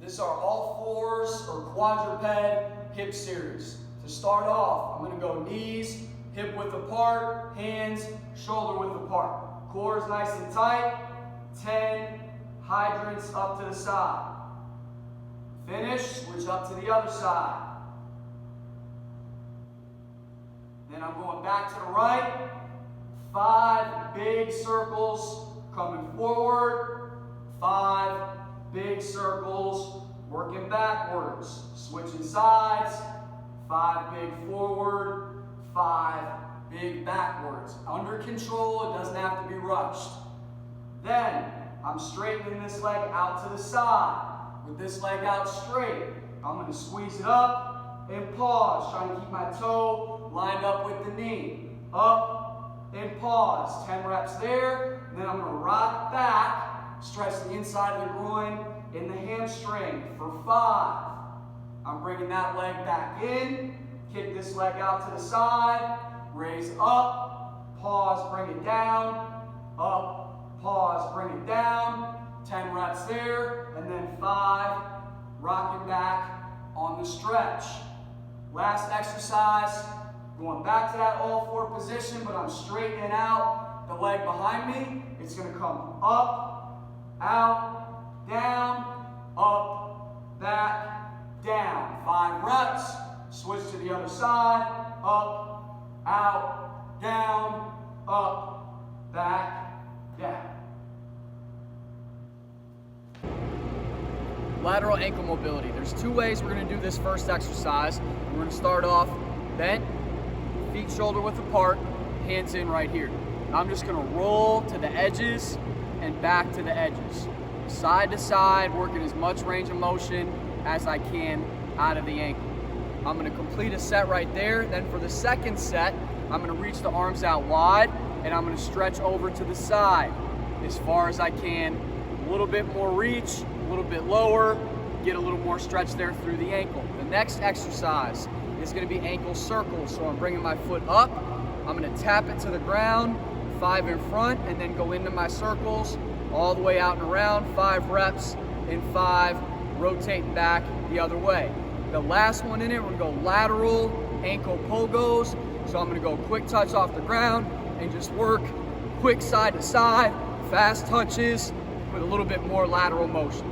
This is our all fours or quadruped hip series. To start off, I'm going to go knees, hip width apart, hands, shoulder width apart. Core is nice and tight. 10 hydrants up to the side. Finish, switch up to the other side. Then I'm going back to the right. 5 big circles coming forward. 5 big circles working backwards. Switching sides. 5 big forward. 5 big backwards. Under control, it doesn't have to be rushed. Then I'm straightening this leg out to the side. With this leg out straight, I'm going to squeeze it up and pause, trying to keep my toe lined up with the knee. Up and pause. 10 reps there. And then I'm going to rock back, stretch the inside of the groin and the hamstring for 5. I'm bringing that leg back in. Kick this leg out to the side. Raise up. Pause, bring it down. Up, pause, bring it down. 10 reps there. And then 5. Rocking back on the stretch. Last exercise. Going back to that all 4 position, but I'm straightening out the leg behind me. It's going to come up, out, down, up, back, down. 5 reps. Switch to the other side. Up, out, down, up, back, down. Lateral ankle mobility. There's 2 ways we're going to do this first exercise. We're going to start off bent, feet shoulder width apart, hands in right here. I'm just going to roll to the edges and back to the edges. Side to side, working as much range of motion as I can out of the ankle. I'm going to complete a set right there. Then for the second set, I'm going to reach the arms out wide and I'm going to stretch over to the side as far as I can. A little bit more reach, a little bit lower, get a little more stretch there through the ankle. The next exercise is going to be ankle circles. So I'm bringing my foot up, I'm going to tap it to the ground, 5 in front, and then go into my circles all the way out and around, 5 reps in 5, rotating back the other way. The last one in it, we're going to go lateral ankle pogos. So I'm going to go quick touch off the ground and just work quick side to side, fast touches with a little bit more lateral motion.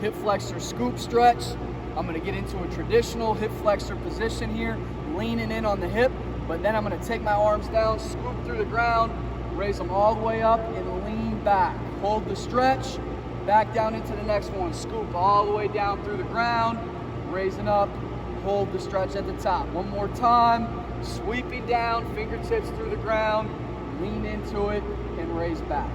Hip flexor scoop stretch. I'm going to get into a traditional hip flexor position here, leaning in on the hip, but then I'm going to take my arms down, scoop through the ground, raise them all the way up and lean back. Hold the stretch, back down into the next one, scoop all the way down through the ground, raising up, hold the stretch at the top. One more time, sweeping down, fingertips through the ground, lean into it and raise back.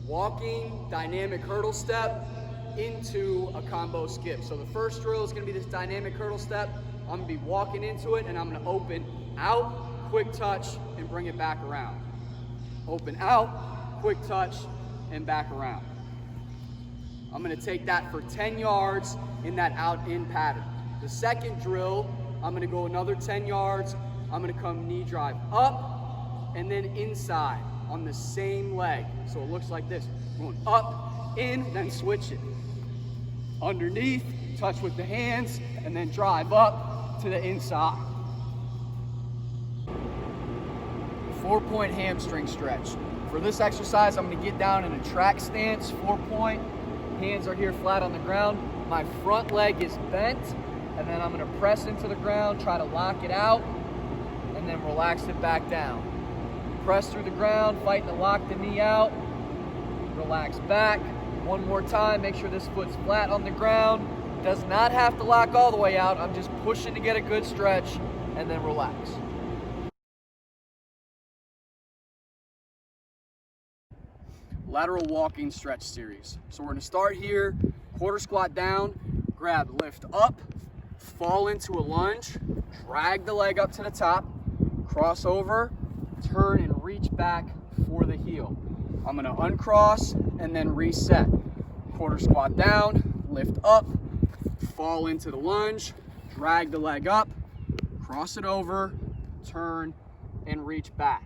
Walking dynamic hurdle step into a combo skip. So the first drill is going to be this dynamic hurdle step. I'm going to be walking into it and I'm going to open out, quick touch, and bring it back around. Open out, quick touch, and back around. I'm going to take that for 10 yards in that out-in pattern. The second drill, I'm going to go another 10 yards. I'm going to come knee drive up and then inside on the same leg. So it looks like this. Going up, in, then switch it. Underneath, touch with the hands, and then drive up to the inside. 4-point hamstring stretch. For this exercise, I'm going to get down in a track stance, 4-point. Hands are here flat on the ground. My front leg is bent, and then I'm going to press into the ground, try to lock it out, and then relax it back down. Press through the ground, fighting to lock the knee out. Relax back. One more time, make sure this foot's flat on the ground. Does not have to lock all the way out. I'm just pushing to get a good stretch, and then relax. Lateral walking stretch series. So we're going to start here, quarter squat down, grab, lift up, fall into a lunge, drag the leg up to the top, cross over, turn and reach back for the heel. I'm going to uncross and then reset. Quarter squat down, lift up, fall into the lunge, drag the leg up, cross it over, turn and reach back.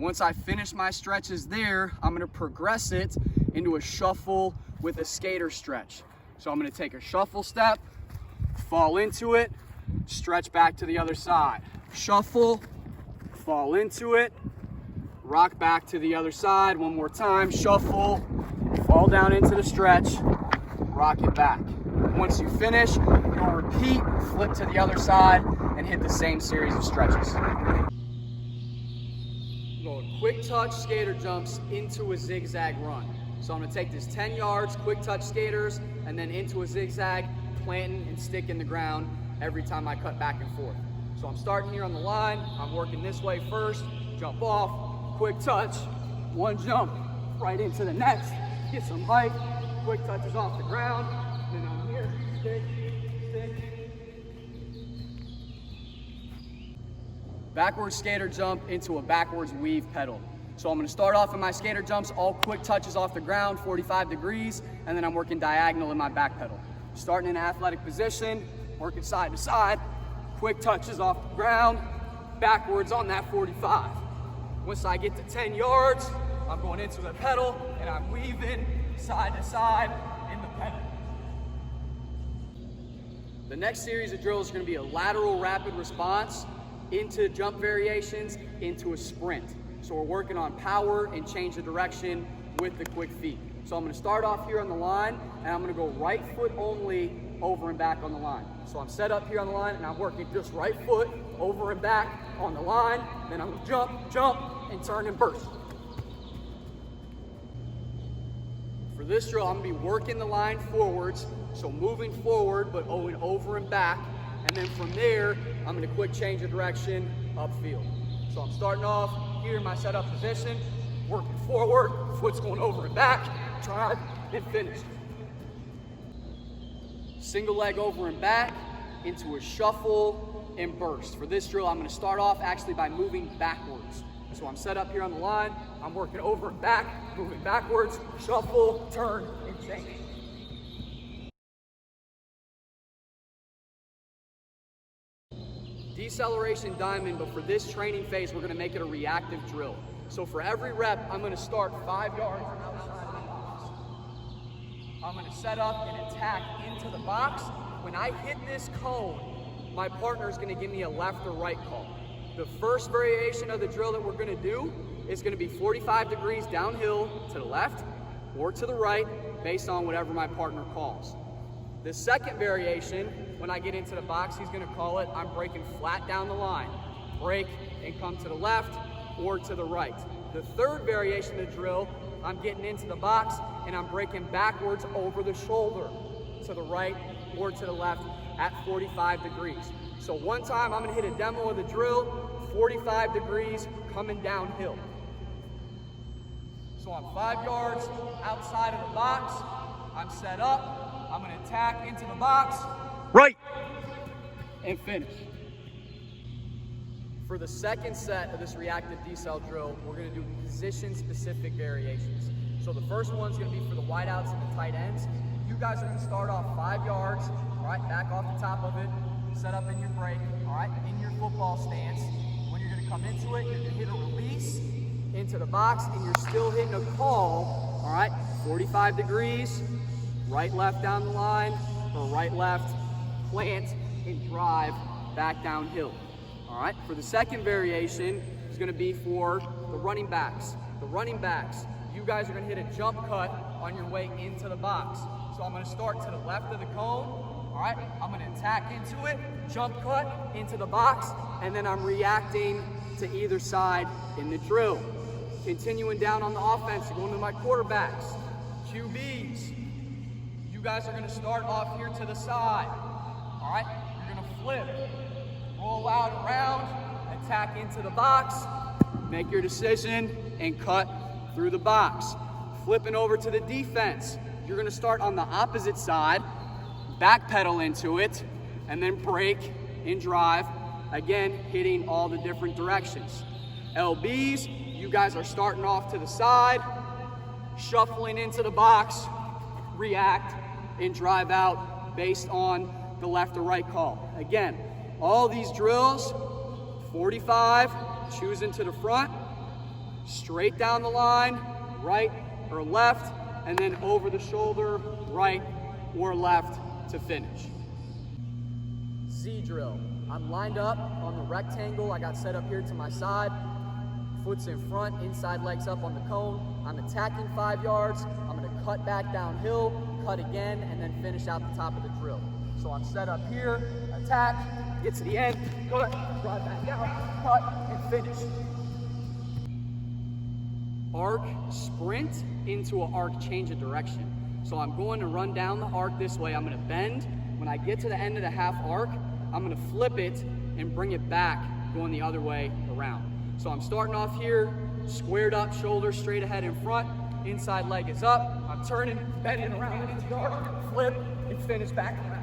Once I finish my stretches there, I'm gonna progress it into a shuffle with a skater stretch. So I'm gonna take a shuffle step, fall into it, stretch back to the other side. Shuffle, fall into it, rock back to the other side. One more time, shuffle, fall down into the stretch, rock it back. Once you finish, you'll repeat, flip to the other side, and hit the same series of stretches. Going quick touch skater jumps into a zigzag run. So I'm gonna take this 10 yards, quick touch skaters, and then into a zigzag, planting and stick in the ground every time I cut back and forth. So I'm starting here on the line, I'm working this way first, jump off, quick touch, one jump, right into the next, get some height, quick touches off the ground, then I'm here, stick, stick. Backwards skater jump into a backwards weave pedal. So I'm gonna start off in my skater jumps, all quick touches off the ground, 45 degrees, and then I'm working diagonal in my back pedal. Starting in an athletic position, working side to side, quick touches off the ground, backwards on that 45. Once I get to 10 yards, I'm going into the pedal and I'm weaving side to side in the pedal. The next series of drills is gonna be a lateral rapid response into jump variations, into a sprint. So we're working on power and change of direction with the quick feet. So I'm gonna start off here on the line and I'm gonna go right foot only over and back on the line. So I'm set up here on the line and I'm working just right foot over and back on the line. Then I'm gonna jump, jump, and turn and burst. For this drill, I'm gonna be working the line forwards, so moving forward but going over and back. And then from there, I'm gonna quick change of direction upfield. So I'm starting off here in my setup position, working forward, foot's going over and back, drive, and finish. Single leg over and back into a shuffle and burst. For this drill, I'm gonna start off actually by moving backwards. So I'm set up here on the line, I'm working over and back, moving backwards, shuffle, turn, and change. Deceleration diamond, but for this training phase, we're gonna make it a reactive drill. So for every rep, I'm gonna start 5 yards outside of the box. I'm gonna set up and attack into the box. When I hit this cone, my partner is gonna give me a left or right call. The first variation of the drill that we're gonna do is gonna be 45 degrees downhill to the left or to the right, based on whatever my partner calls. The second variation, when I get into the box, he's gonna call it, I'm breaking flat down the line. Break and come to the left or to the right. The third variation of the drill, I'm getting into the box and I'm breaking backwards over the shoulder to the right or to the left at 45 degrees. So one time I'm gonna hit a demo of the drill, 45 degrees coming downhill. So I'm 5 yards outside of the box, I'm set up, I'm gonna attack into the box, right, and finish. For the second set of this reactive decel drill, we're gonna do position-specific variations. So the first one's gonna be for the wideouts and the tight ends. You guys are gonna start off 5 yards, all right, back off the top of it, set up in your break, all right, in your football stance. When you're gonna come into it, you're gonna hit a release into the box, and you're still hitting a call, all right, 45 degrees, right, left down the line, or right, left, plant, and drive back downhill. All right, for the second variation, is gonna be for the running backs. The running backs, you guys are gonna hit a jump cut on your way into the box. So I'm gonna start to the left of the cone, all right? I'm gonna attack into it, jump cut into the box, and then I'm reacting to either side in the drill. Continuing down on the offense, going to my quarterbacks, QBs. You guys are gonna start off here to the side, all right? You're gonna flip, roll out around, attack into the box, make your decision, and cut through the box. Flipping over to the defense, you're gonna start on the opposite side, backpedal into it, and then break and drive, again, hitting all the different directions. LBs, you guys are starting off to the side, shuffling into the box, react, and drive out based on the left or right call. Again, all these drills, 45, choosing to the front, straight down the line, right or left, and then over the shoulder, right or left to finish. Z drill. I'm lined up on the rectangle I got set up here to my side. Foot's in front, inside leg's up on the cone. I'm attacking 5 yards. I'm gonna cut back downhill, cut again, and then finish out the top of the drill. So I'm set up here, attack, get to the end, cut, drive back out, cut, and finish. Arc sprint into an arc change of direction. So I'm going to run down the arc this way. I'm gonna bend. When I get to the end of the half arc, I'm gonna flip it and bring it back, going the other way around. So I'm starting off here, squared up, shoulders straight ahead in front, inside leg is up, I'm turning, bending around into the arc, flip, and finish back around.